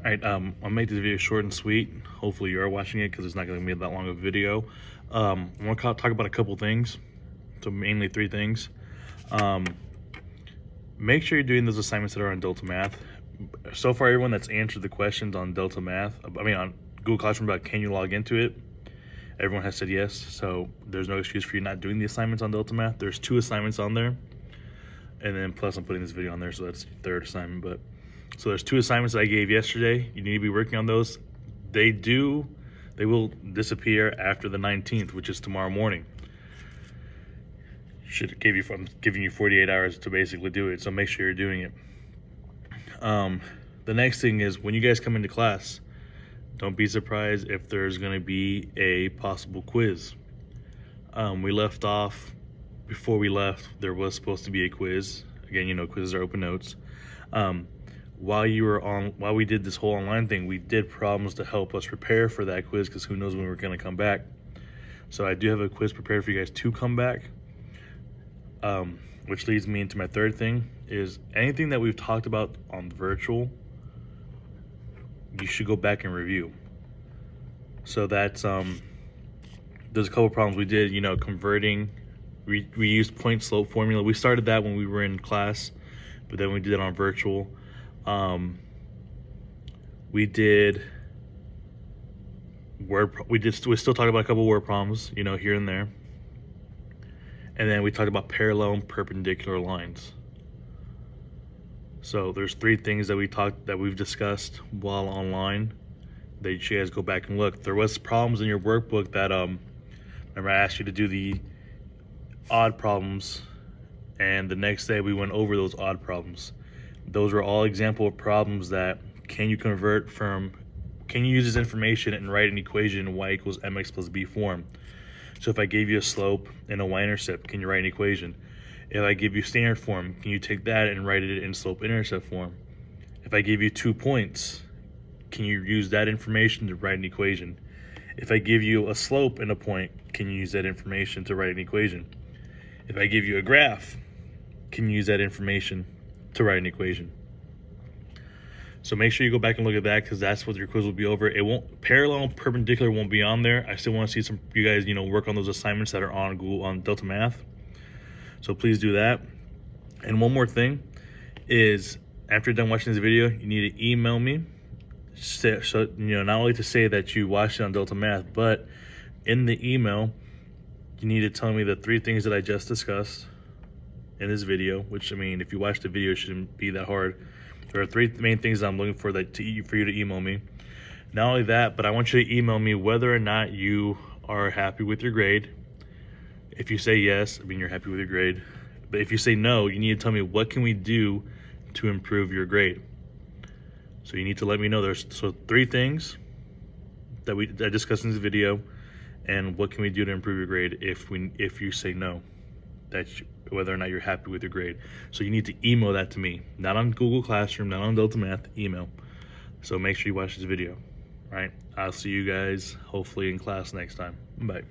All right, I'll make this video short and sweet. Hopefully you are watching it because it's not going to be that long of a video. I want to talk about a couple things, so mainly three things. Make sure you're doing those assignments that are on Delta Math. So far, everyone that's answered the questions on Delta Math, on Google Classroom about can you log into it, everyone has said yes, so there's no excuse for you not doing the assignments on Delta Math. There's 2 assignments on there, and then plus I'm putting this video on there, so that's the third assignment. So there's 2 assignments that I gave yesterday. You need to be working on those. They will disappear after the 19th, which is tomorrow morning. I'm giving you 48 hours to basically do it, so make sure you're doing it. The next thing is when you guys come into class, don't be surprised if there's going to be a possible quiz. We left off, before we left, there was supposed to be a quiz. Again, you know, quizzes are open notes. While we did this whole online thing, we did problems to help us prepare for that quiz because who knows when we're going to come back. So I do have a quiz prepared for you guys to come back. Which leads me into my third thing, is anything that we've talked about on virtual, you should go back and review. So that's, there's a couple problems we did, you know, converting, we used point slope formula. We started that when we were in class, but then we did it on virtual. We did we still talk about a couple word problems, you know, here and there. And then we talked about parallel and perpendicular lines. So there's 3 things that we've discussed while online that you guys go back and look. There was problems in your workbook that remember I asked you to do the odd problems, and the next day we went over those odd problems. Those were all example of problems that can you use this information and write an equation in y equals mx plus b form. So if I gave you a slope and a y-intercept, can you write an equation? If I give you standard form, can you take that and write it in slope-intercept form? If I give you 2 points, can you use that information to write an equation? If I give you a slope and a point, can you use that information to write an equation? If I give you a graph, can you use that information to write an equation? So make sure you go back and look at that because that's what your quiz will be over. It won't, parallel and perpendicular won't be on there. I still want to see some you guys, you know, work on those assignments that are on Google on Delta Math. So please do that. And one more thing is, after you're done watching this video, you need to email me. So you know, not only to say that you watched it on Delta Math, but in the email, you need to tell me the 3 things that I just discussed in this video. Which, I mean, if you watch the video, it shouldn't be that hard. There are 3 main things I'm looking for for you to email me. Not only that, but I want you to email me whether or not you are happy with your grade. If you say yes, I mean you're happy with your grade. But if you say no, you need to tell me what can we do to improve your grade. So you need to let me know. There's 3 things that I discussed in this video, and what can we do to improve your grade if you say no. Whether or not you're happy with your grade. So you need to email that to me, not on Google Classroom, not on Delta Math, email. So make sure you watch this video. All right, I'll see you guys hopefully in class next time. Bye.